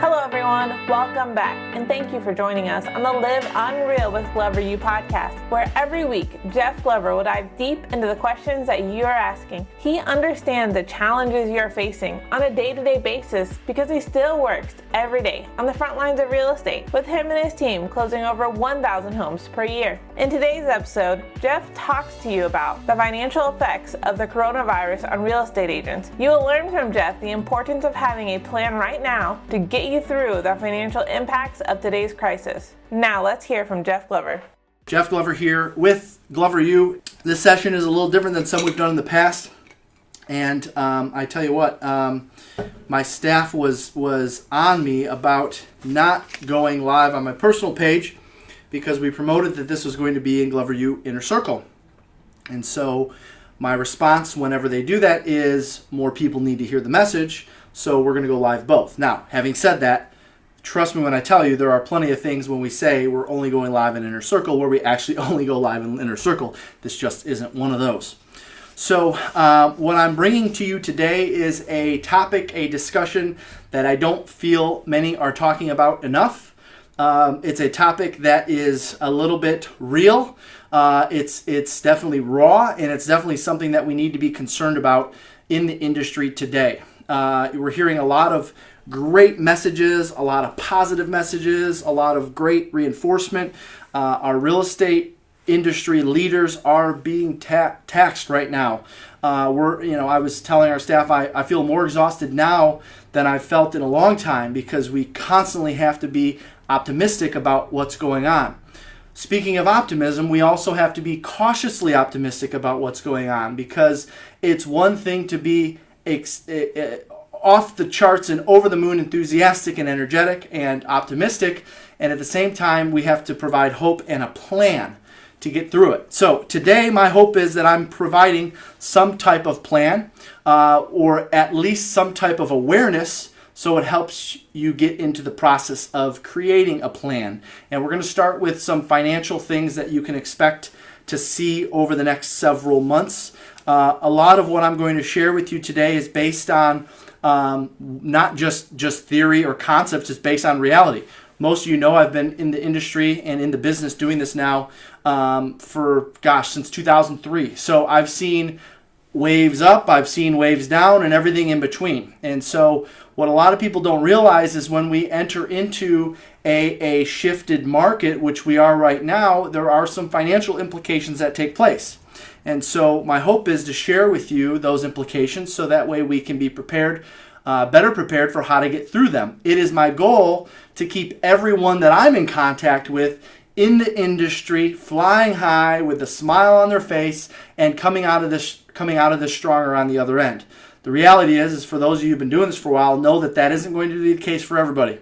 Hello everyone, welcome back, and thank you for joining us on the Live Unreal with Glover U podcast, where every week Jeff Glover will dive deep into the questions that you are asking. He understands the challenges you are facing on a day-to-day basis because he still works every day on the front lines of real estate, with him and his team closing over 1,000 homes per year. In today's episode, Jeff talks to you about the financial effects of the coronavirus on real estate agents. You will learn from Jeff the importance of having a plan right now to get you through the financial impacts of today's crisis. Now let's hear from Jeff Glover. Jeff Glover here with Glover U. This session is a little different than some we've done in the past. And I tell you what, my staff was on me about not going live on my personal page because we promoted that this was going to be in Glover U Inner Circle. And so my response whenever they do that is more people need to hear the message, so we're going to go live both. Now, having said that, trust me when I tell you there are plenty of things when we say we're only going live in Inner Circle where we actually only go live in Inner Circle. This just isn't one of those. So what I'm bringing to you today is a topic, a discussion that I don't feel many are talking about enough. It's a topic that is a little bit real. It's definitely raw, and it's definitely something that we need to be concerned about in the industry today. We're hearing a lot of great messages, a lot of positive messages, a lot of great reinforcement. Our real estate industry leaders are being taxed right now. I was telling our staff I feel more exhausted now than I've felt in a long time because we constantly have to be optimistic about what's going on. Speaking of optimism, we also have to be cautiously optimistic about what's going on because it's one thing to be off the charts and over the moon enthusiastic and energetic and optimistic, and at the same time we have to provide hope and a plan to get through it. So today my hope is that I'm providing some type of plan or at least some type of awareness so it helps you get into the process of creating a plan. And we're going to start with some financial things that you can expect to see over the next several months. A lot of what I'm going to share with you today is based on not just theory or concepts, it's based on reality. Most of you know I've been in the industry and in the business doing this now since 2003. So I've seen waves up, I've seen waves down, and everything in between. And so what a lot of people don't realize is when we enter into a shifted market, which we are right now, there are some financial implications that take place. And so my hope is to share with you those implications so that way we can be prepared, better prepared for how to get through them. It is my goal to keep everyone that I'm in contact with in the industry flying high with a smile on their face and coming out of this stronger on the other end. The reality is for those of you who've been doing this for a while, know that isn't going to be the case for everybody.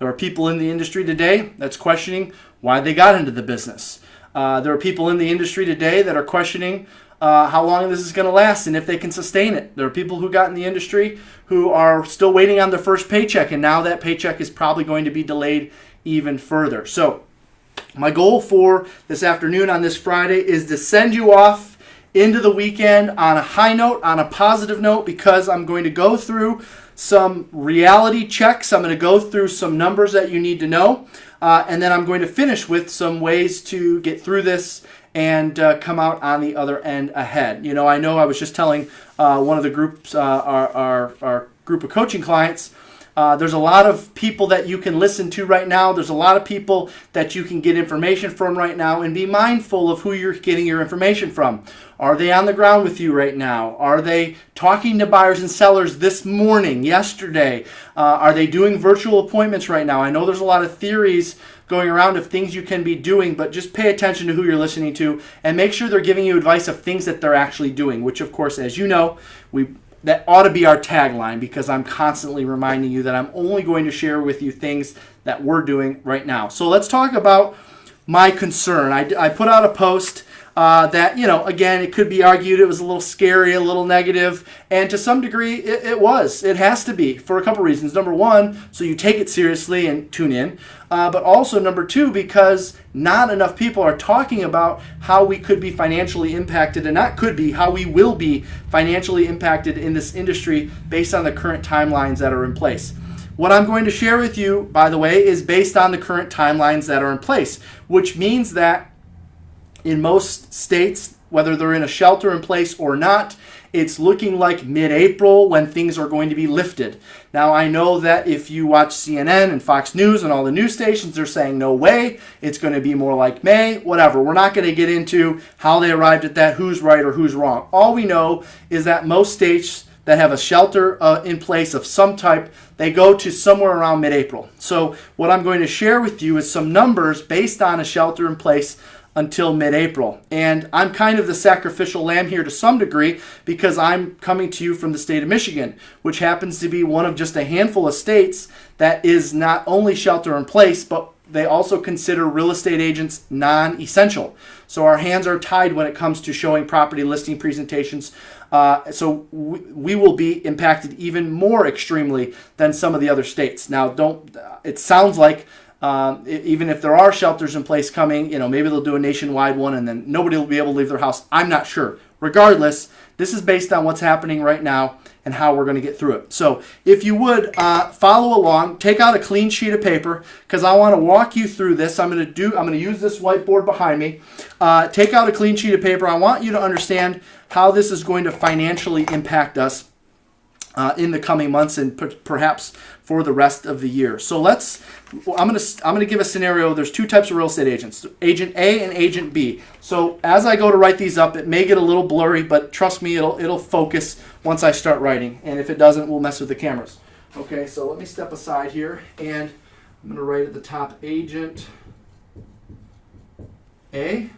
There are people in the industry today that's questioning why they got into the business. There are people in the industry today that are questioning how long this is going to last and if they can sustain it. There are people who got in the industry who are still waiting on their first paycheck, and now that paycheck is probably going to be delayed even further. So my goal for this afternoon on this Friday is to send you off into the weekend on a high note, on a positive note, because I'm going to go through some reality checks. I'm going to go through some numbers that you need to know. And then I'm going to finish with some ways to get through this and come out on the other end ahead. You know I was just telling one of the groups, our group of coaching clients, there's a lot of people that you can listen to right now. There's a lot of people that you can get information from right now, and be mindful of who you're getting your information from. Are they on the ground with you right now? Are they talking to buyers and sellers this morning, yesterday? Are they doing virtual appointments right now? I know there's a lot of theories going around of things you can be doing, but just pay attention to who you're listening to and make sure they're giving you advice of things that they're actually doing, which of course, as you know, that ought to be our tagline, because I'm constantly reminding you that I'm only going to share with you things that we're doing right now. So let's talk about my concern. I put out a post that, again, it could be argued it was a little scary, a little negative, and to some degree it was. It has to be for a couple reasons. Number one, so you take it seriously and tune in, but also number two, because not enough people are talking about how we could be financially impacted, and not could be, how we will be financially impacted in this industry based on the current timelines that are in place. what I'm going to share with you, by the way, is based on the current timelines that are in place, which means that in most states, whether they're in a shelter in place or not, it's looking like mid-April when things are going to be lifted. Now, I know that if you watch CNN and Fox News and all the news stations, they're saying no way, it's going to be more like May, whatever. We're not going to get into how they arrived at that, who's right or who's wrong. All we know is that most states that have a shelter in place of some type, they go to somewhere around mid-April. So what I'm going to share with you is some numbers based on a shelter in place until mid-April. And I'm kind of the sacrificial lamb here to some degree because I'm coming to you from the state of Michigan, which happens to be one of just a handful of states that is not only shelter in place, but they also consider real estate agents non-essential. So our hands are tied when it comes to showing property listing presentations. So we will be impacted even more extremely than some of the other states. Now, it sounds like even if there are shelters in place coming, maybe they'll do a nationwide one and then nobody will be able to leave their house. I'm not sure. Regardless, this is based on what's happening right now and how we're going to get through it. So if you would follow along, take out a clean sheet of paper because I want to walk you through this. I'm going to use this whiteboard behind me. Take out a clean sheet of paper. I want you to understand how this is going to financially impact us in the coming months and perhaps for the rest of the year. So I'm going to give a scenario. There's two types of real estate agents, Agent A and Agent B. So as I go to write these up, it may get a little blurry, but trust me, it'll focus once I start writing. And if it doesn't, we'll mess with the cameras. Okay, so let me step aside here, and I'm going to write at the top Agent A.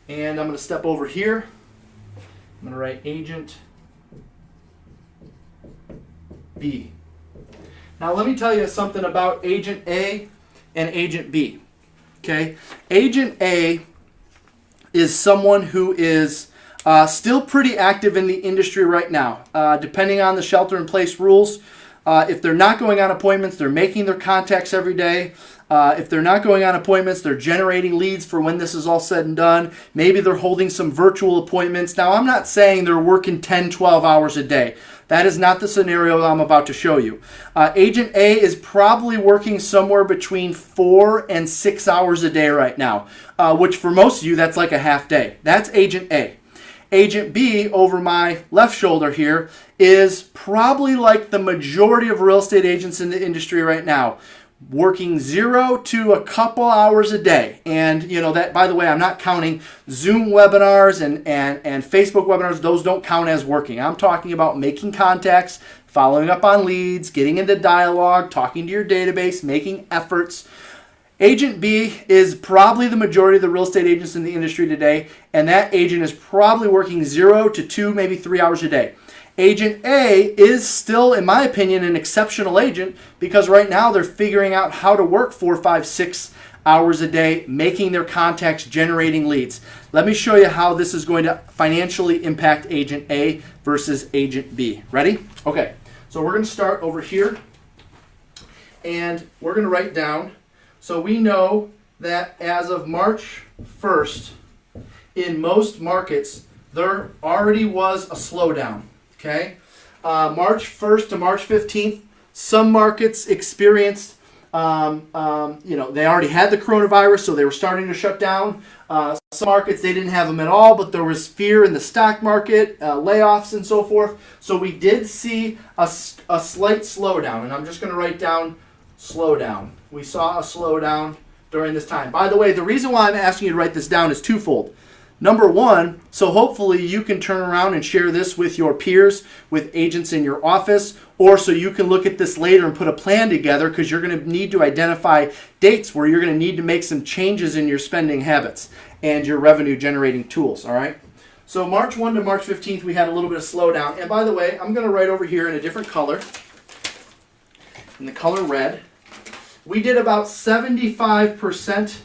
And I'm going to step over here. I'm going to write Agent B. Now let me tell you something about Agent A and Agent B. Okay, Agent A is someone who is still pretty active in the industry right now. Depending on the shelter-in-place rules, if they're not going on appointments, they're making their contacts every day. If they're not going on appointments, they're generating leads for when this is all said and done. Maybe they're holding some virtual appointments. Now, I'm not saying they're working 10, 12 hours a day. That is not the scenario I'm about to show you. Agent A is probably working somewhere between 4 and 6 hours a day right now, which for most of you, that's like a half day. That's Agent A. Agent B, over my left shoulder here, is probably like the majority of real estate agents in the industry right now, working 0 to a couple hours a day. And that, by the way, I'm not counting Zoom webinars and Facebook webinars. Those don't count as working. I'm talking about making contacts, following up on leads, getting into dialogue, talking to your database, making efforts. Agent B is probably the majority of the real estate agents in the industry today, and that agent is probably working 0 to 2, maybe 3 hours a day. Agent A is still, in my opinion, an exceptional agent because right now they're figuring out how to work 4, 5, 6 hours a day, making their contacts, generating leads. Let me show you how this is going to financially impact Agent A versus Agent B. Ready? Okay, so we're going to start over here, and we're going to write down. So we know that as of March 1st, in most markets, there already was a slowdown. Okay, March 1st to March 15th, some markets experienced, they already had the coronavirus, so they were starting to shut down. Some markets, they didn't have them at all, but there was fear in the stock market, layoffs and so forth. So we did see a slight slowdown, and I'm just going to write down slowdown. We saw a slowdown during this time. By the way, the reason why I'm asking you to write this down is twofold. Number one, so hopefully you can turn around and share this with your peers, with agents in your office, or so you can look at this later and put a plan together because you're going to need to identify dates where you're going to need to make some changes in your spending habits and your revenue generating tools, all right? So March 1 to March 15th, we had a little bit of slowdown. And by the way, I'm going to write over here in a different color, in the color red. We did about 75%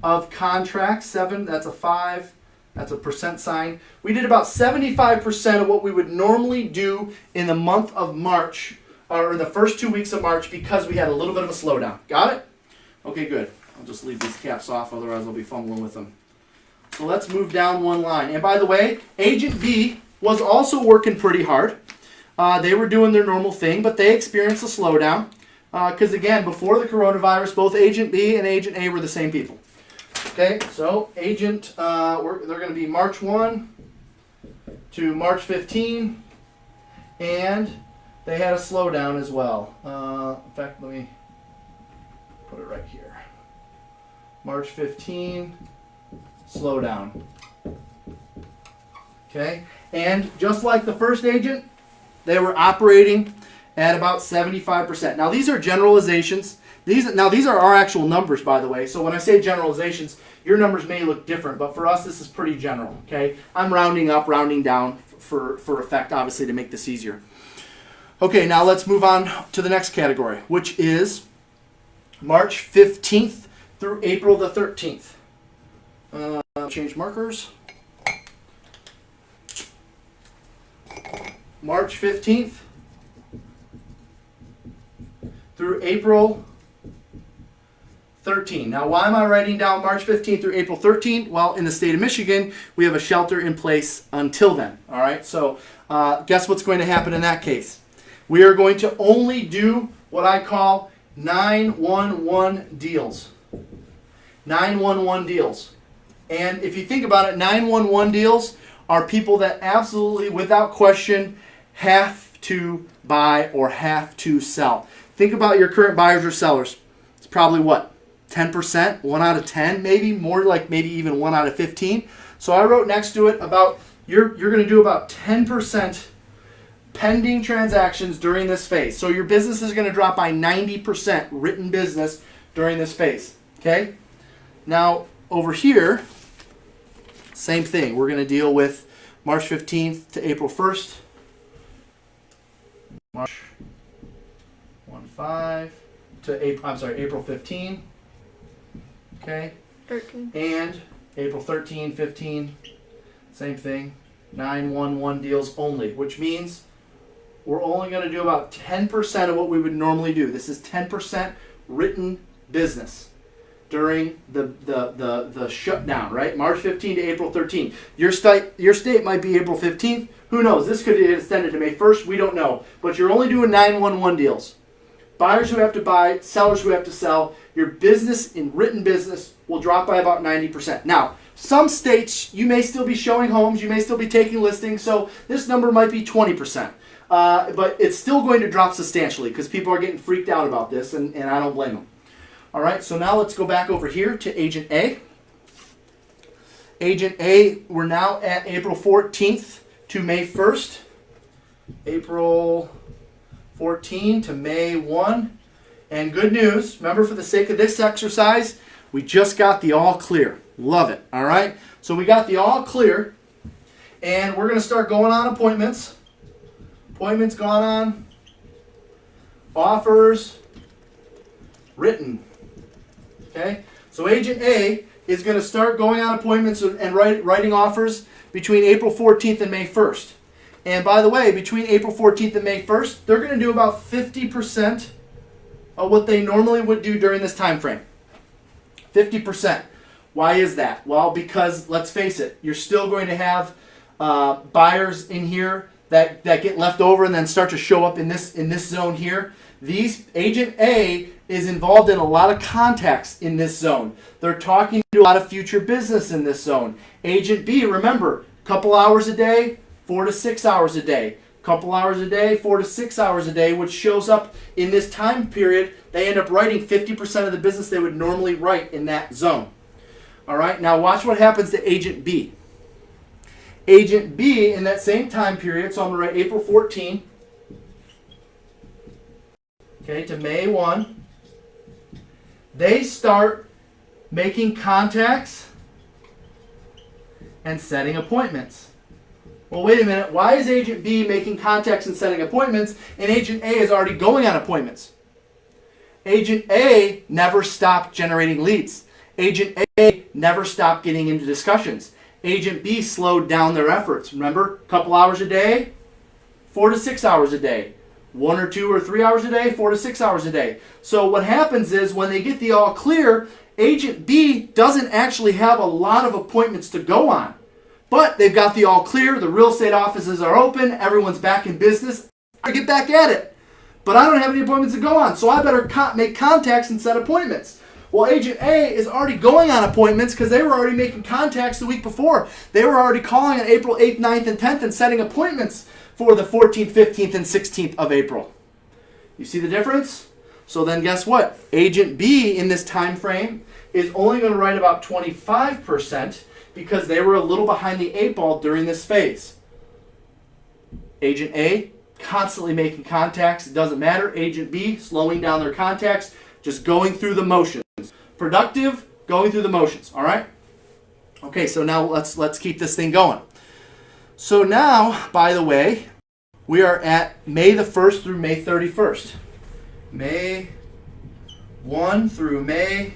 of contracts. 7, that's a 5, that's a percent sign. We did about 75% of what we would normally do in the month of March, or in the first 2 weeks of March, because we had a little bit of a slowdown. Got it? Okay, good. I'll just leave these caps off, otherwise I'll be fumbling with them. So let's move down one line. And by the way, Agent B was also working pretty hard. They were doing their normal thing, but they experienced a slowdown because, again, before the coronavirus, both Agent B and Agent A were the same people. Okay, so they're going to be March 1 to March 15, and they had a slowdown as well. In fact, let me put it right here. March 15, slowdown. Okay, and just like the first agent, they were operating at about 75%. Now these are generalizations. These are our actual numbers, by the way. So when I say generalizations, your numbers may look different, but for us this is pretty general. Okay, I'm rounding up, rounding down for effect, obviously, to make this easier. Okay, now let's move on to the next category, which is March 15th through April the 13th. Change markers. March 15th through April 13. Now, why am I writing down March 15th through April 13th? Well, in the state of Michigan, we have a shelter in place until then. All right, so guess what's going to happen in that case? We are going to only do what I call 911 deals. 911 deals. And if you think about it, 911 deals are people that absolutely, without question, have to buy or have to sell. Think about your current buyers or sellers. It's probably what? 10%? 1 out of 10 maybe? More like maybe even 1 out of 15. So I wrote next to it about you're going to do about 10% pending transactions during this phase. So your business is going to drop by 90% written business during this phase. Okay? Now over here, same thing. We're going to deal with March 15th to April 1st. March 1-5 to April 15. Okay. 13. And April 13, 15. Same thing. 911 deals only, which means we're only going to do about 10% of what we would normally do. This is 10% written business during the shutdown, right? March 15 to April 13. Your state might be April 15th. Who knows? This could get extended to May 1st. We don't know. But you're only doing 911 deals. Buyers who have to buy, sellers who have to sell. Your business in written business will drop by about 90%. Now, some states, you may still be showing homes. You may still be taking listings. So this number might be 20%. But it's still going to drop substantially because people are getting freaked out about this, and I don't blame them. All right, so now let's go back over here to Agent A. Agent A, we're now at April 14th to May 1st. April 14 to May 1. And good news, remember, for the sake of this exercise, we just got the all clear. Love it, all right? So we got the all clear, and we're going to start going on appointments. Appointments gone on. Offers written. Okay, so Agent A is going to start going on appointments and writing offers between April 14th and May 1st. And by the way, between April 14th and May 1st, they're going to do about 50% of what they normally would do during this time frame. 50%. Why is that? Well, because let's face it, you're still going to have buyers in here that get left over and then start to show up in this zone here. Agent A is involved in a lot of contacts in this zone. They're talking to a lot of future business in this zone. Agent B, remember, a couple hours a day, 4 to 6 hours a day. Couple hours a day, 4 to 6 hours a day, which shows up in this time period. They end up writing 50% of the business they would normally write in that zone. All right, now watch what happens to Agent B. Agent B in that same time period, so I'm going to write April 14, okay, to May 1. They start making contacts and setting appointments. Well, wait a minute. Why is Agent B making contacts and setting appointments and Agent A is already going on appointments? Agent A never stopped generating leads. Agent A never stopped getting into discussions. Agent B slowed down their efforts. Remember, a couple hours a day, 4 to 6 hours a day. 1 or 2 or 3 hours a day, 4 to 6 hours a day. So what happens is when they get the all clear, Agent B doesn't actually have a lot of appointments to go on. But they've got the all clear, the real estate offices are open, everyone's back in business, to get back at it. But I don't have any appointments to go on, so I better make contacts and set appointments. Well, Agent A is already going on appointments because they were already making contacts the week before. They were already calling on April 8th, 9th, and 10th and setting appointments for the 14th, 15th, and 16th of April. You see the difference? So then guess what? Agent B in this time frame is only going to write about 25% because they were a little behind the 8 ball during this phase. Agent A, constantly making contacts. It doesn't matter. Agent B, slowing down their contacts, just going through the motions. Productive, going through the motions. All right? Okay, so now let's keep this thing going. So now, by the way, we are at May the 1st through May 31st. May 1 through May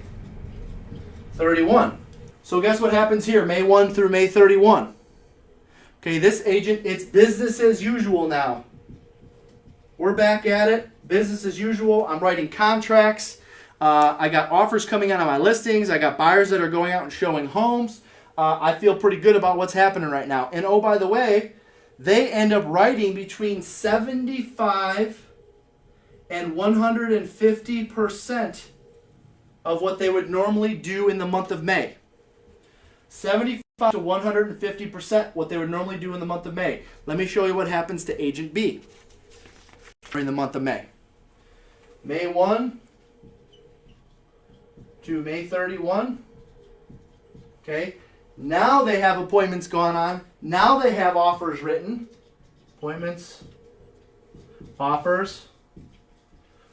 31. So guess what happens here? May 1 through May 31. Okay, this agent, it's business as usual now. We're back at it. Business as usual. I'm writing contracts. I got offers coming out on my listings. I got buyers that are going out and showing homes. I feel pretty good about what's happening right now. And oh, by the way, they end up writing between 75 and 150% of what they would normally do in the month of May. 75 to 150% what they would normally do in the month of May. Let me show you what happens to Agent B during the month of May. May 1 to May 31. Okay. Now they have appointments going on. Now they have offers written. Appointments, offers.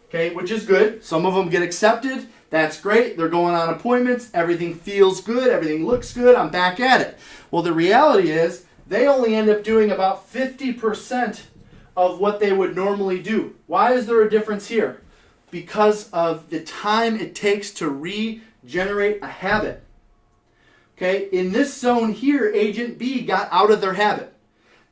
Okay, which is good. Some of them get accepted. That's great. They're going on appointments. Everything feels good. Everything looks good. I'm back at it. Well, the reality is they only end up doing about 50% of what they would normally do. Why is there a difference here? Because of the time it takes to regenerate a habit. Okay, in this zone here, Agent B got out of their habit.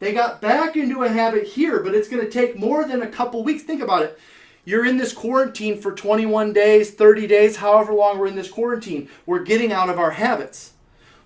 They got back into a habit here, but it's going to take more than a couple weeks. Think about it. You're in this quarantine for 21 days, 30 days, however long we're in this quarantine. We're getting out of our habits.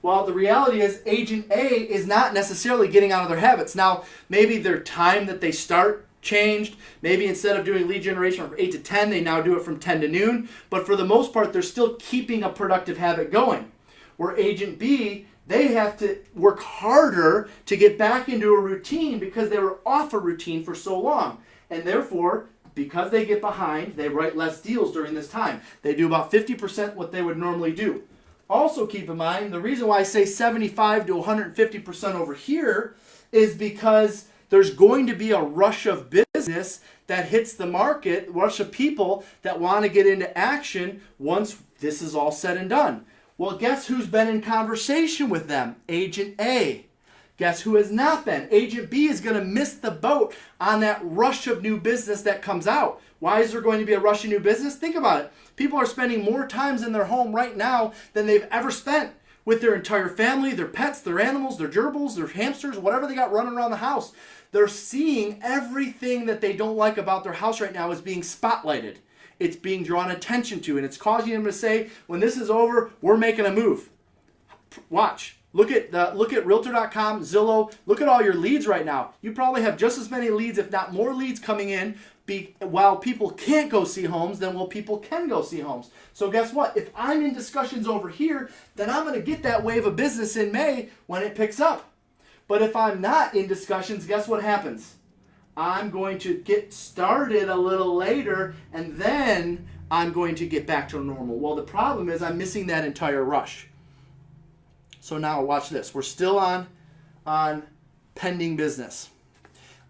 Well, the reality is Agent A is not necessarily getting out of their habits. Now, maybe their time that they start changed. Maybe instead of doing lead generation from 8 to 10, they now do it from 10 to noon. But for the most part, they're still keeping a productive habit going. Where Agent B, they have to work harder to get back into a routine because they were off a routine for so long. And therefore, because they get behind, they write less deals during this time. They do about 50% what they would normally do. Also keep in mind, the reason why I say 75 to 150% over here is because there's going to be a rush of business that hits the market, rush of people that want to get into action once this is all said and done. Well, guess who's been in conversation with them? Agent A. Guess who has not been? Agent B is going to miss the boat on that rush of new business that comes out. Why is there going to be a rush of new business? Think about it. People are spending more times in their home right now than they've ever spent with their entire family, their pets, their animals, their gerbils, their hamsters, whatever they got running around the house. They're seeing everything that they don't like about their house right now is being spotlighted. It's being drawn attention to, and it's causing them to say, when this is over, we're making a move. Watch. Look at Realtor.com, Zillow. Look at all your leads right now. You probably have just as many leads, if not more leads coming in. While people can't go see homes, then people can go see homes. So guess what? If I'm in discussions over here, then I'm going to get that wave of business in May when it picks up. But if I'm not in discussions, guess what happens? I'm going to get started a little later, and then I'm going to get back to normal. Well, the problem is I'm missing that entire rush. So now watch this. We're still on pending business,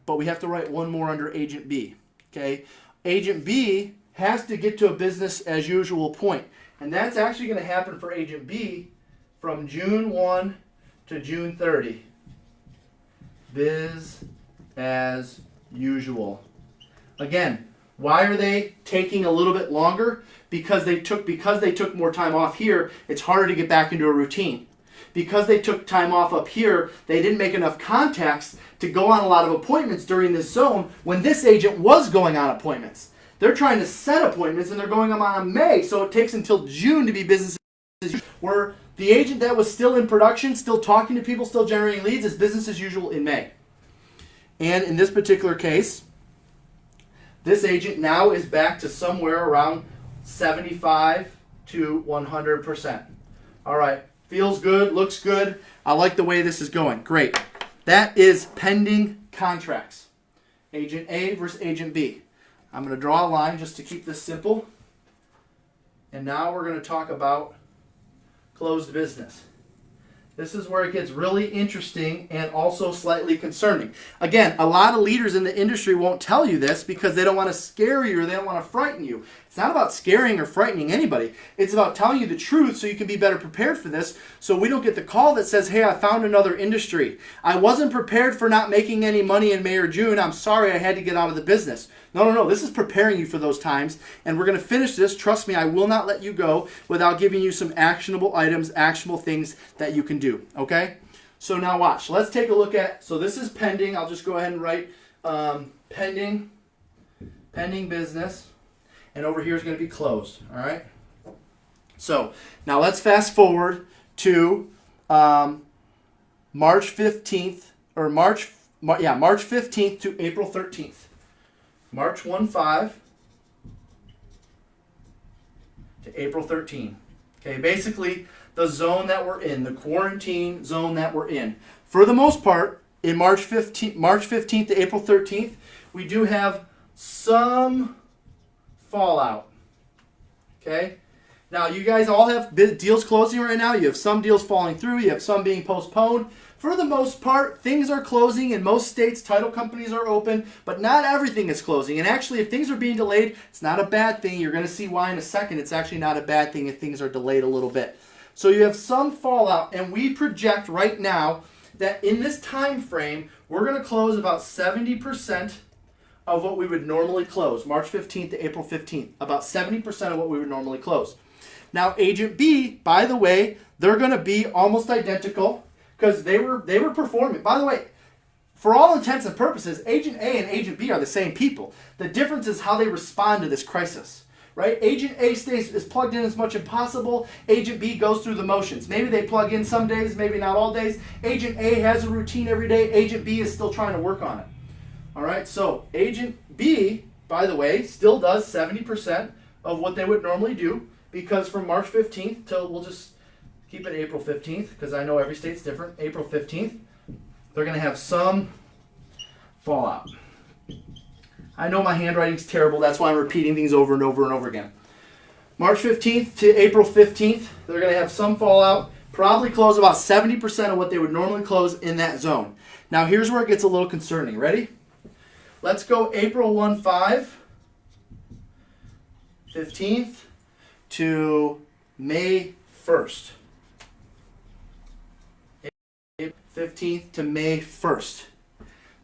but we have to write one more under Agent B. Okay, Agent B has to get to a business as usual point, and that's actually going to happen for Agent B from June 1 to June 30. Biz as usual. Again, why are they taking a little bit longer? Because they took more time off here, it's harder to get back into a routine. Because they took time off up here, they didn't make enough contacts to go on a lot of appointments during this zone when this agent was going on appointments. They're trying to set appointments and they're going on in May, so it takes until June to be business as usual. Where the agent that was still in production, still talking to people, still generating leads is business as usual in May. And in this particular case, this agent now is back to somewhere around 75 to 100%. All right, feels good, looks good. I like the way this is going. Great. That is pending contracts. Agent A versus Agent B. I'm going to draw a line just to keep this simple. And now we're going to talk about closed business. This is where it gets really interesting and also slightly concerning. Again, a lot of leaders in the industry won't tell you this because they don't want to scare you or they don't want to frighten you. It's not about scaring or frightening anybody. It's about telling you the truth so you can be better prepared for this, so we don't get the call that says, hey, I found another industry. I wasn't prepared for not making any money in May or June. I'm sorry I had to get out of the business. No. This is preparing you for those times, and we're going to finish this. Trust me, I will not let you go without giving you some actionable items, actionable things that you can do, okay? So now watch. Let's take a look at, so this is pending. I'll just go ahead and write pending business, and over here is going to be closed, all right? So now let's fast forward to March 15th, or March 15th to April 13th. March 1-5 to April 13. Okay, basically the zone that we're in, the quarantine zone that we're in. For the most part, in March 15th to April 13th, we do have some fallout. Okay? Now, you guys all have deals closing right now. You have some deals falling through. You have some being postponed. For the most part, things are closing. In most states, title companies are open, but not everything is closing. And actually, if things are being delayed, it's not a bad thing. You're going to see why in a second. It's actually not a bad thing if things are delayed a little bit. So you have some fallout, and we project right now that in this time frame, we're going to close about 70% of what we would normally close, March 15th to April 15th, about 70% of what we would normally close. Now, Agent B, by the way, they're going to be almost identical because they were performing. By the way, for all intents and purposes, Agent A and Agent B are the same people. The difference is how they respond to this crisis, right? Agent A is plugged in as much as possible. Agent B goes through the motions. Maybe they plug in some days, maybe not all days. Agent A has a routine every day. Agent B is still trying to work on it. All right, so Agent B, by the way, still does 70% of what they would normally do because from March 15th till, we'll just keep it April 15th because I know every state's different. April 15th, they're going to have some fallout. I know my handwriting's terrible. That's why I'm repeating things over and over and over again. March 15th to April 15th, they're going to have some fallout. Probably close about 70% of what they would normally close in that zone. Now, here's where it gets a little concerning. Ready? Let's go April 1-5, 15th to May 1st. 15th to May 1st.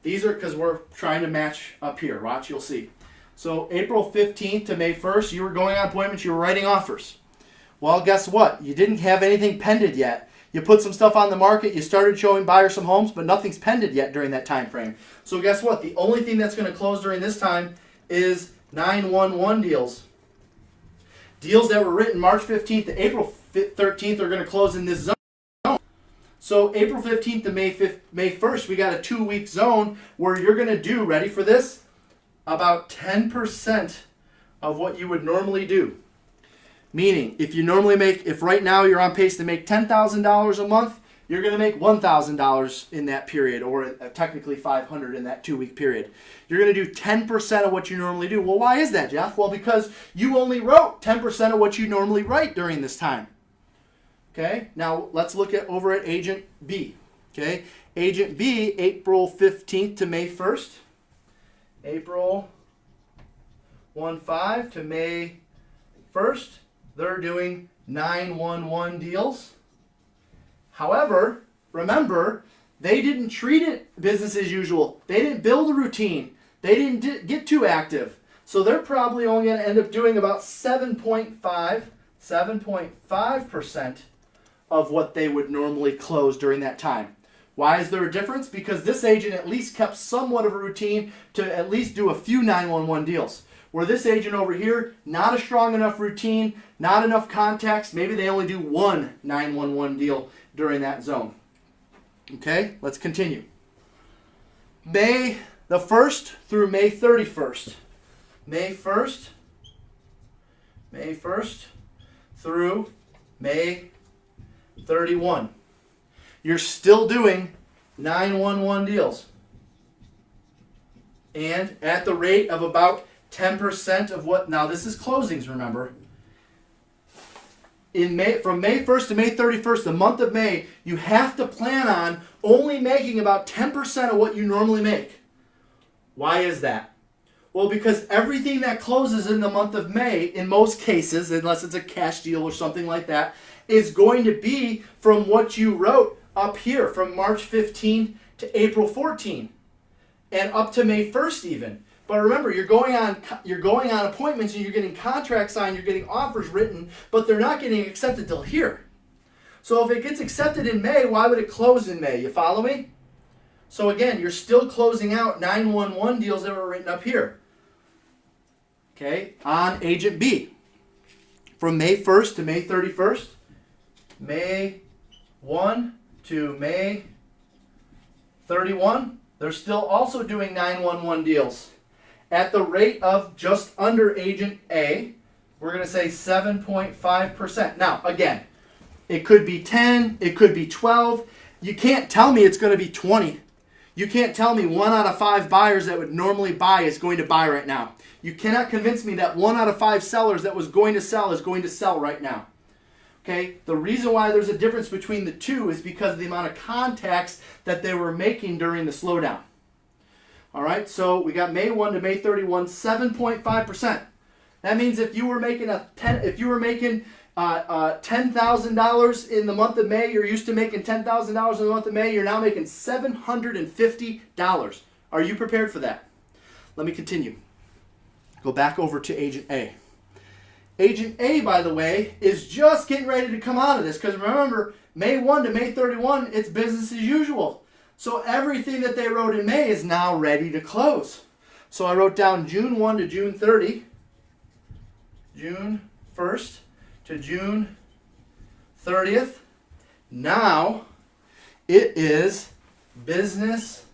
These are because we're trying to match up here. Watch, you'll see. So April 15th to May 1st, you were going on appointments, you were writing offers. Well, guess what? You didn't have anything pended yet. You put some stuff on the market, you started showing buyers some homes, but nothing's pended yet during that time frame. So guess what? The only thing that's going to close during this time is 911 deals. Deals that were written March 15th to April 13th are going to close in this zone. So April 15th to May 1st, we got a 2-week zone where you're going to do, ready for this, about 10% of what you would normally do. Meaning, if right now you're on pace to make $10,000 a month, you're going to make $1,000 in that period, or technically $500 in that 2-week period. You're going to do 10% of what you normally do. Well, why is that, Jeff? Well, because you only wrote 10% of what you normally write during this time. Okay, now let's look at over at Agent B. Okay, Agent B, April 15th to May 1st. April 1-5 to May 1st. They're doing 911 deals. However, remember, they didn't treat it business as usual. They didn't build a routine. They didn't get too active. So they're probably only going to end up doing about 7.5% of what they would normally close during that time. Why is there a difference? Because this agent at least kept somewhat of a routine to at least do a few 911 deals. Where this agent over here, not a strong enough routine, not enough contacts, maybe they only do one 911 deal during that zone. Okay, let's continue. May the 1st through May 31st. May 1st through May 31. You're still doing 911 deals. And at the rate of about 10% of what, now this is closings, remember. From May 1st to May 31st, the month of May, you have to plan on only making about 10% of what you normally make. Why is that? Well, because everything that closes in the month of May, in most cases, unless it's a cash deal or something like that, is going to be from what you wrote up here, from March 15 to April 14, and up to May 1st even. But remember, you're going on appointments and you're getting contracts signed, you're getting offers written, but they're not getting accepted till here. So if it gets accepted in May, why would it close in May? You follow me? So again, you're still closing out 911 deals that were written up here. Okay, on Agent B. From May 1st to May 31st, May 1 to May 31, they're still also doing 911 deals at the rate of just under Agent A. We're going to say 7.5%. Now, again, it could be 10, it could be 12. You can't tell me it's going to be 20. You can't tell me 1 out of 5 buyers that would normally buy is going to buy right now. You cannot convince me that 1 out of 5 sellers that was going to sell is going to sell right now. Okay? The reason why there's a difference between the two is because of the amount of contacts that they were making during the slowdown. All right, so we got May 1 to May 31, 7.5%. That means if you were making $10,000 in the month of May, you're used to making $10,000 in the month of May, you're now making $750. Are you prepared for that? Let me continue. Go back over to Agent A. Agent A, by the way, is just getting ready to come out of this because remember, May 1 to May 31, it's business as usual. So everything that they wrote in May is now ready to close. So I wrote down June 1 to June 30, June 1st to June 30th. Now it is business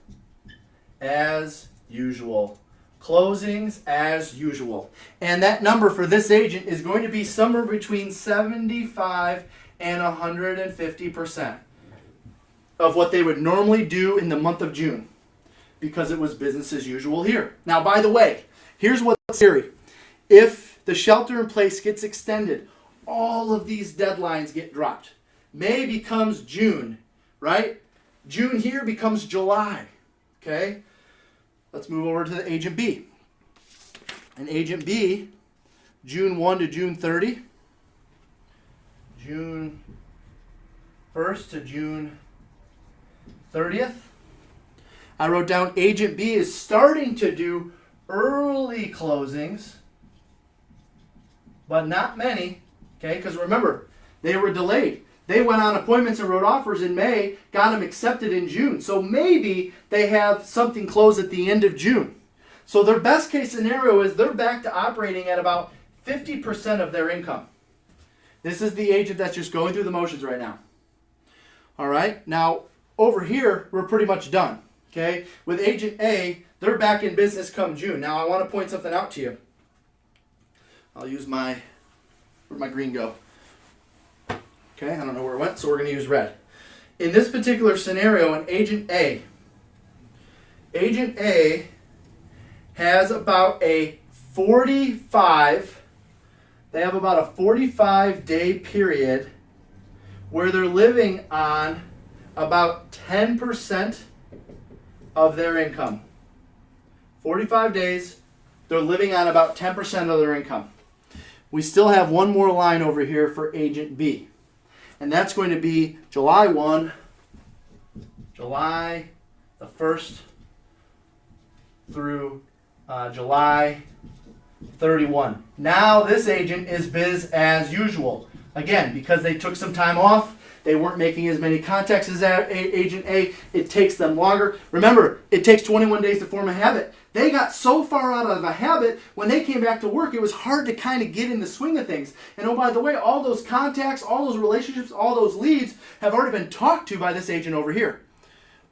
as usual. Closings as usual. And that number for this agent is going to be somewhere between 75 and 150% of what they would normally do in the month of June because it was business as usual here. Now, by the way, here's what's scary. If the shelter in place gets extended, all of these deadlines get dropped. May becomes June, right? June here becomes July, okay? Let's move over to the Agent B. And Agent B, June 1 to June 30, June 1st to June 30th. I wrote down Agent B is starting to do early closings, but not many, okay? Because remember, they were delayed. They went on appointments and wrote offers in May, got them accepted in June. So maybe they have something close at the end of June. So their best case scenario is they're back to operating at about 50% of their income. This is the agent that's just going through the motions right now. All right, now over here, we're pretty much done. Okay, with Agent A, they're back in business come June. Now I want to point something out to you. I'll use where'd my green go? Okay, I don't know where it went, so we're going to use red. In this particular scenario, in Agent A has about a 45-day period where they're living on about 10% of their income. 45 days, they're living on about 10% of their income. We still have one more line over here for Agent B. And that's going to be July 1, July the 1st through July 31. Now this agent is biz as usual. Again, because they took some time off, they weren't making as many contacts as Agent A. It takes them longer. Remember, it takes 21 days to form a habit. They got so far out of a habit, when they came back to work, it was hard to kind of get in the swing of things. And oh, by the way, all those contacts, all those relationships, all those leads have already been talked to by this agent over here.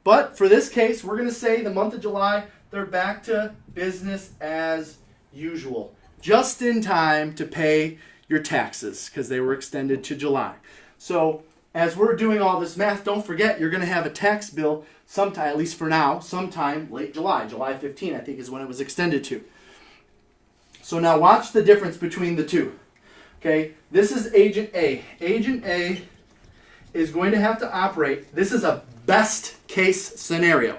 But for this case, we're going to say the month of July, they're back to business as usual. Just in time to pay your taxes because they were extended to July. So as we're doing all this math, don't forget you're going to have a tax bill sometime, at least for now, sometime late July. July 15, I think, is when it was extended to. So now watch the difference between the two. Okay, this is Agent A. Agent A is going to have to operate. This is a best case scenario.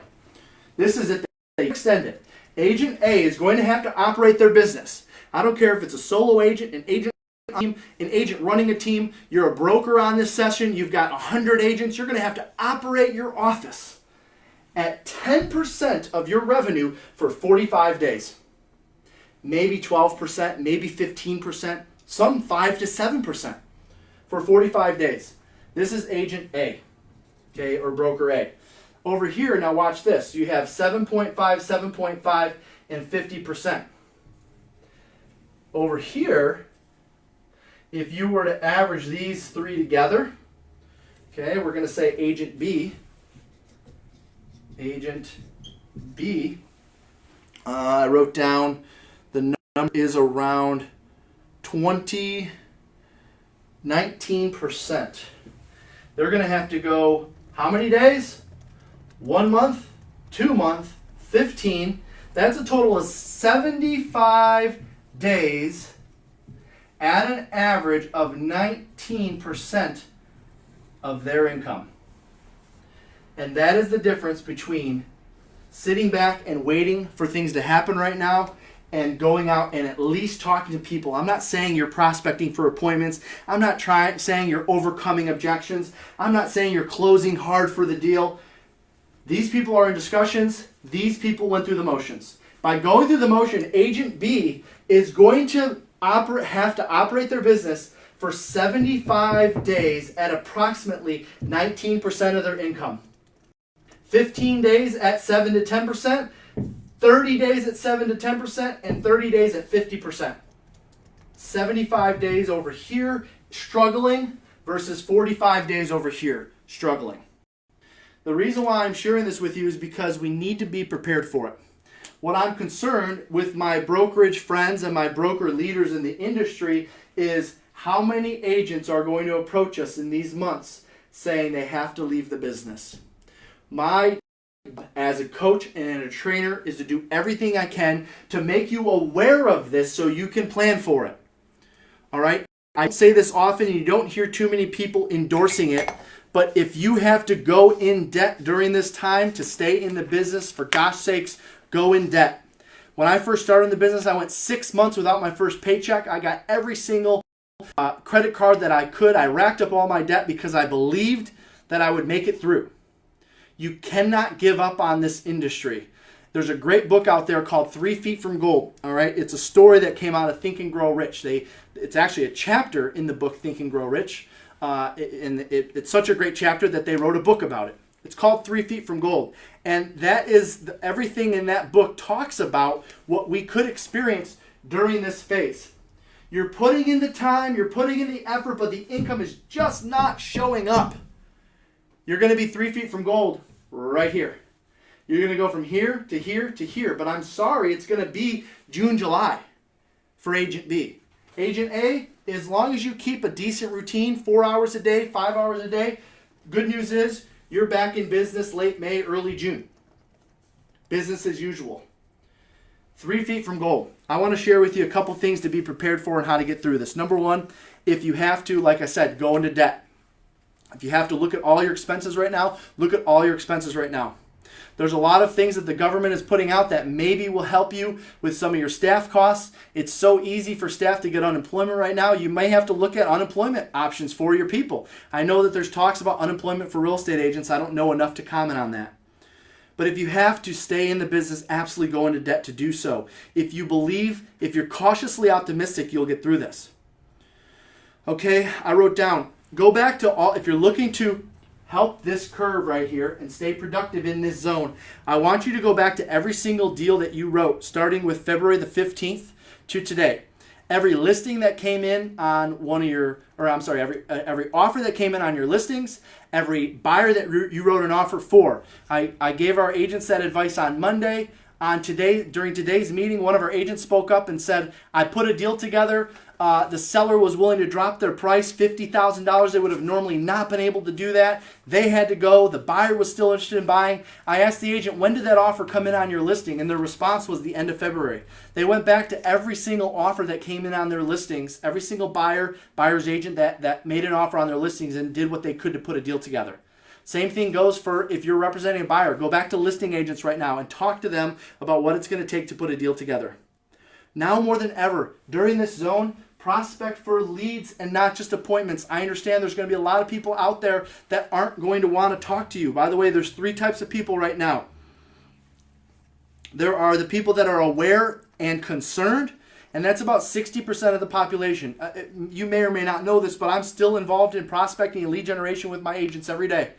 This is if they extend it. Agent A is going to have to operate their business. I don't care if it's a solo agent, an agent running a team, you're a broker on this session, you've got 100 agents, you're going to have to operate your office at 10% of your revenue for 45 days. Maybe 12%, maybe 15%, some 5 to 7% for 45 days. This is Agent A, okay, or Broker A. Over here, now watch this. You have 7.5, 7.5, and 50%. Over here, if you were to average these three together, okay, we're going to say Agent B. Agent B, I wrote down the number is around 19%. They're going to have to go how many days? 1 month, 2 months, 15. That's a total of 75 days at an average of 19% of their income. And that is the difference between sitting back and waiting for things to happen right now and going out and at least talking to people. I'm not saying you're prospecting for appointments. I'm not saying you're overcoming objections. I'm not saying you're closing hard for the deal. These people are in discussions. These people went through the motions. By going through the motion, Agent B is going to have to operate their business for 75 days at approximately 19% of their income. 15 days at 7 to 10%, 30 days at 7 to 10%, and 30 days at 50%. 75 days over here struggling versus 45 days over here struggling. The reason why I'm sharing this with you is because we need to be prepared for it. What I'm concerned with my brokerage friends and my broker leaders in the industry is how many agents are going to approach us in these months saying they have to leave the business. My as a coach and a trainer is to do everything I can to make you aware of this so you can plan for it. All right? I say this often and you don't hear too many people endorsing it, but if you have to go in debt during this time to stay in the business, for gosh sakes, go in debt. When I first started in the business, I went 6 months without my first paycheck. I got every single credit card that I could. I racked up all my debt because I believed that I would make it through. You cannot give up on this industry. There's a great book out there called 3 Feet from Gold. All right, it's a story that came out of Think and Grow Rich. It's actually a chapter in the book Think and Grow Rich. It's such a great chapter that they wrote a book about it. It's called 3 Feet from Gold. And that is everything in that book talks about what we could experience during this phase. You're putting in the time, you're putting in the effort, but the income is just not showing up. You're going to be 3 feet from gold right here. You're going to go from here to here to here. But I'm sorry, it's going to be June, July for Agent B. Agent A, as long as you keep a decent routine, 4 hours a day, 5 hours a day, good news is you're back in business late May, early June. Business as usual. 3 feet from gold. I want to share with you a couple things to be prepared for and how to get through this. Number one, if you have to, like I said, go into debt. If you have to look at all your expenses right now, look at all your expenses right now. There's a lot of things that the government is putting out that maybe will help you with some of your staff costs. It's so easy for staff to get unemployment right now. You may have to look at unemployment options for your people. I know that there's talks about unemployment for real estate agents. I don't know enough to comment on that. But if you have to stay in the business, absolutely go into debt to do so. If you believe, if you're cautiously optimistic, you'll get through this. Okay, I wrote down, go back to all, if you're looking to help this curve right here and stay productive in this zone, I want you to go back to every single deal that you wrote, starting with February the 15th to today. Every listing that came in on one of your, every offer that came in on your listings, every buyer that you wrote an offer for. I gave our agents that advice on Monday. During today's meeting, one of our agents spoke up and said, I put a deal together. The seller was willing to drop their price $50,000. They would have normally not been able to do that. They had to go. The buyer was still interested in buying. I asked the agent, when did that offer come in on your listing? And their response was the end of February. They went back to every single offer that came in on their listings, every single buyer's agent that made an offer on their listings and did what they could to put a deal together. Same thing goes for if you're representing a buyer. Go back to listing agents right now and talk to them about what it's going to take to put a deal together. Now more than ever, during this zone, prospect for leads and not just appointments. I understand there's going to be a lot of people out there that aren't going to want to talk to you. By the way, there's 3 types of people right now. There are the people that are aware and concerned, and that's about 60% of the population. You may or may not know this, but I'm still involved in prospecting and lead generation with my agents every day.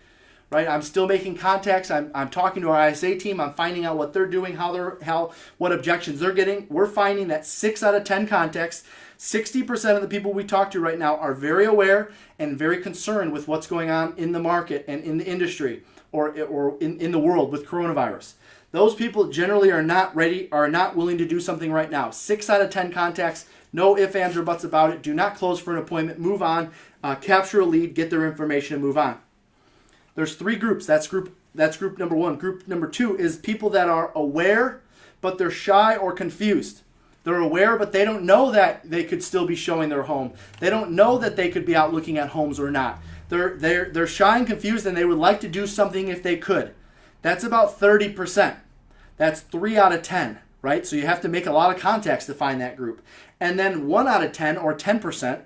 Right? I'm still making contacts. I'm talking to our ISA team. I'm finding out what they're doing, what objections they're getting. We're finding that 6 out of 10 contacts, 60% of the people we talk to right now are very aware and very concerned with what's going on in the market and in the industry or in the world with coronavirus. Those people generally are not willing to do something right now. 6 out of 10 contacts, no ifs, ands, or buts about it. Do not close for an appointment. Move on. Capture a lead, get their information, and move on. There's 3 groups. That's group number 1. Group number 2 is people that are aware, but they're shy or confused. They're aware, but they don't know that they could still be showing their home. They don't know that they could be out looking at homes or not. They're shy and confused, and they would like to do something if they could. That's about 30%. That's 3 out of 10, right? So you have to make a lot of contacts to find that group. And then 1 out of 10, or 10%,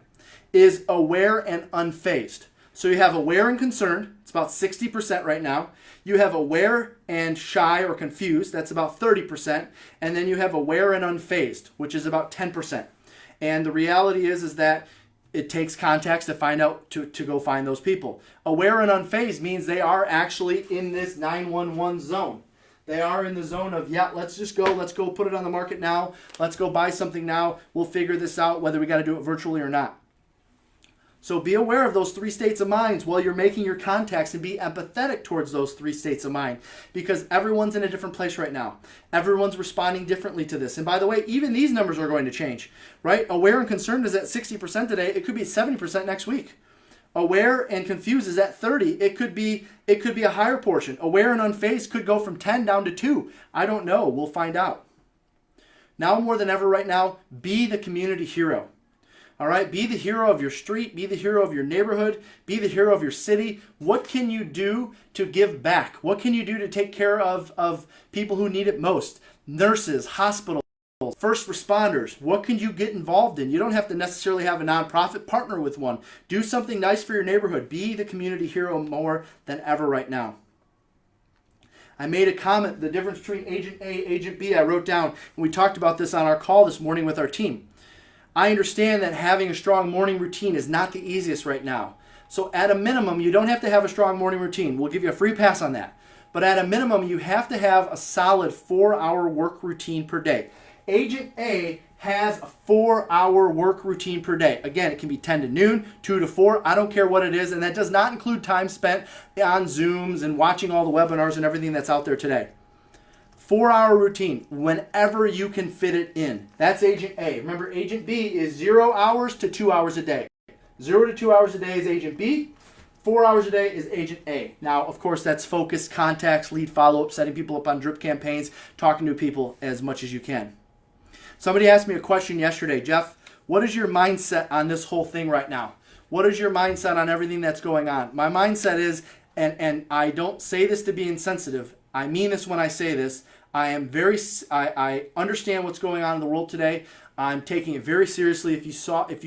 is aware and unfazed. So you have aware and concerned. It's about 60% right now. You have aware and shy or confused. That's about 30%. And then you have aware and unfazed, which is about 10%. And the reality is that it takes contacts to find out to go find those people. Aware and unfazed means they are actually in this 911 zone. They are in the zone of, let's go put it on the market now. Let's go buy something now. We'll figure this out whether we got to do it virtually or not. So be aware of those 3 states of mind while you're making your contacts and be empathetic towards those 3 states of mind because everyone's in a different place right now. Everyone's responding differently to this. And by the way, even these numbers are going to change, right? Aware and concerned is at 60% today. It could be 70% next week. Aware and confused is at 30. It could be a higher portion. Aware and unfazed could go from 10 down to 2. I don't know. We'll find out. Now more than ever right now, be the community hero. All right, be the hero of your street, be the hero of your neighborhood, be the hero of your city. What can you do to give back? What can you do to take care of people who need it most? Nurses, hospitals, first responders. What can you get involved in? You don't have to necessarily have a nonprofit. Partner with one. Do something nice for your neighborhood. Be the community hero more than ever right now. I made a comment, the difference between Agent A, Agent B, I wrote down, and we talked about this on our call this morning with our team. I understand that having a strong morning routine is not the easiest right now. So at a minimum, you don't have to have a strong morning routine. We'll give you a free pass on that. But at a minimum, you have to have a solid 4-hour work routine per day. Agent A has a 4-hour work routine per day. Again, it can be 10 to noon, 2 to 4. I don't care what it is. And that does not include time spent on Zooms and watching all the webinars and everything that's out there today. 4-hour routine, whenever you can fit it in. That's Agent A. Remember, Agent B is 0 hours to 2 hours a day. 0 to 2 hours a day is Agent B. 4 hours a day is Agent A. Now, of course, that's focus, contacts, lead follow-up, setting people up on drip campaigns, talking to people as much as you can. Somebody asked me a question yesterday, Jeff, what is your mindset on this whole thing right now? What is your mindset on everything that's going on? My mindset is, and I don't say this to be insensitive, I mean this when I say this, I understand what's going on in the world today. I'm taking it very seriously. If you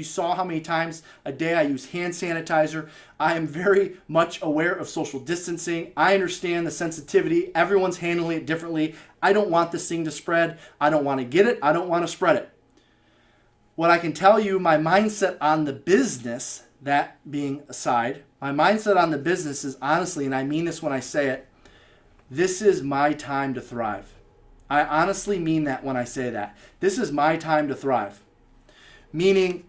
saw how many times a day I use hand sanitizer, I am very much aware of social distancing. I understand the sensitivity. Everyone's handling it differently. I don't want this thing to spread. I don't want to get it. I don't want to spread it. What I can tell you, my mindset on the business, that being aside, my mindset on the business is honestly, and I mean this when I say it, this is my time to thrive. I honestly mean that when I say that. This is my time to thrive. Meaning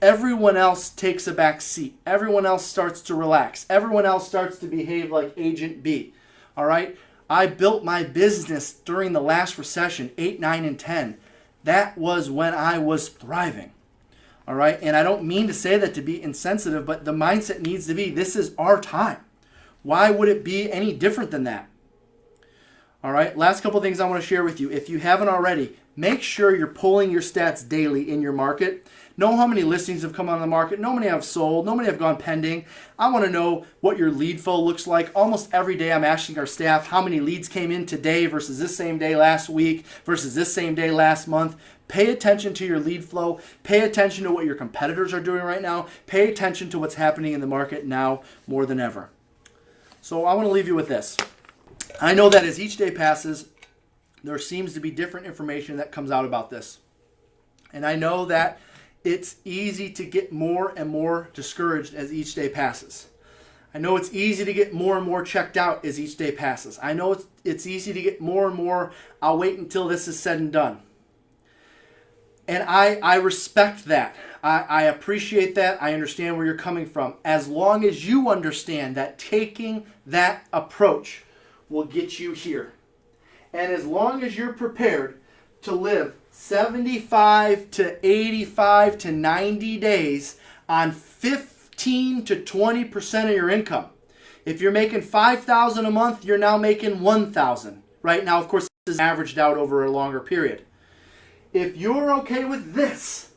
everyone else takes a back seat. Everyone else starts to relax. Everyone else starts to behave like Agent B. All right? I built my business during the last recession, 8, 9, and 10. That was when I was thriving. All right, and I don't mean to say that to be insensitive, but the mindset needs to be, this is our time. Why would it be any different than that? All right, last couple things I want to share with you. If you haven't already, make sure you're pulling your stats daily in your market. Know how many listings have come on the market, know how many have sold, know how many have gone pending. I want to know what your lead flow looks like. Almost every day I'm asking our staff how many leads came in today versus this same day last week versus this same day last month. Pay attention to your lead flow. Pay attention to what your competitors are doing right now. Pay attention to what's happening in the market now more than ever. So I want to leave you with this. I know that as each day passes, there seems to be different information that comes out about this. And I know that it's easy to get more and more discouraged as each day passes. I know it's easy to get more and more checked out as each day passes. I know it's easy to get more and more, I'll wait until this is said and done. And I respect that. I appreciate that. I understand where you're coming from. As long as you understand that taking that approach will get you here. And as long as you're prepared to live 75 to 85 to 90 days on 15 to 20% of your income. If you're making $5,000 a month, you're now making $1,000. Right now, of course, this is averaged out over a longer period. If you're okay with this,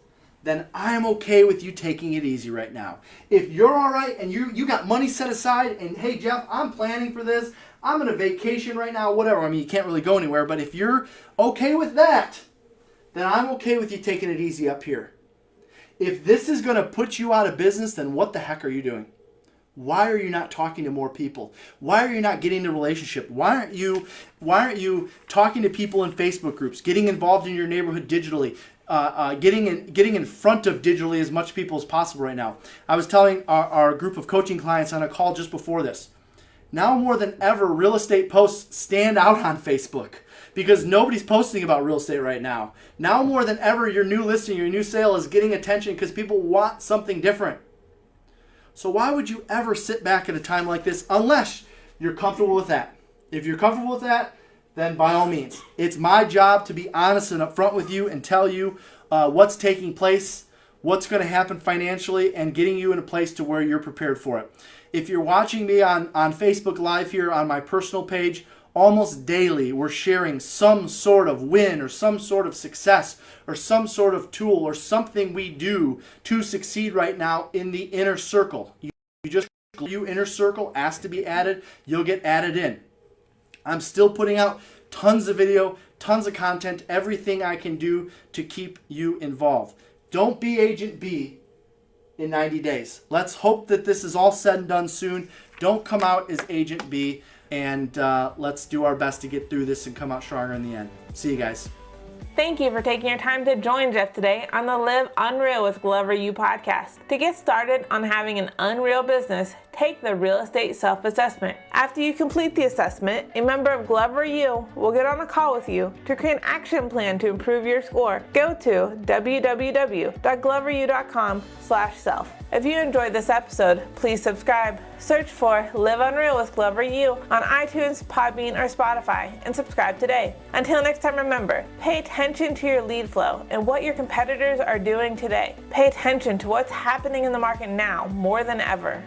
then I'm okay with you taking it easy right now. If you're all right and you got money set aside and, hey, Jeff, I'm planning for this, I'm on a vacation right now, whatever. I mean, you can't really go anywhere, but if you're okay with that, then I'm okay with you taking it easy up here. If this is going to put you out of business, then what the heck are you doing? Why are you not talking to more people? Why are you not getting into a relationship? Why aren't you talking to people in Facebook groups, getting involved in your neighborhood digitally, getting in front of digitally as much people as possible right now? I was telling our group of coaching clients on a call just before this. Now more than ever, real estate posts stand out on Facebook because nobody's posting about real estate right now. Now more than ever, your new listing, your new sale is getting attention because people want something different. So why would you ever sit back at a time like this unless you're comfortable with that? If you're comfortable with that, then by all means. It's my job to be honest and upfront with you and tell you what's taking place, what's going to happen financially, and getting you in a place to where you're prepared for it. If you're watching me on Facebook Live here on my personal page, almost daily we're sharing some sort of win or some sort of success or some sort of tool or something we do to succeed right now in the inner circle. You inner circle, ask to be added, you'll get added in. I'm still putting out tons of video, tons of content, everything I can do to keep you involved. Don't be Agent B in 90 days. Let's hope that this is all said and done soon. Don't come out as Agent B, and let's do our best to get through this and come out stronger in the end. See you guys. Thank you for taking your time to join Jeff today on the Live Unreal with Glover U podcast. To get started on having an unreal business, take the real estate self-assessment. After you complete the assessment, a member of Glover U will get on a call with you to create an action plan to improve your score. Go to www.gloveru.com/self. If you enjoyed this episode, please subscribe. Search for Live Unreal with Glover U on iTunes, Podbean, or Spotify, and subscribe today. Until next time, remember, pay attention to your lead flow and what your competitors are doing today. Pay attention to what's happening in the market now more than ever.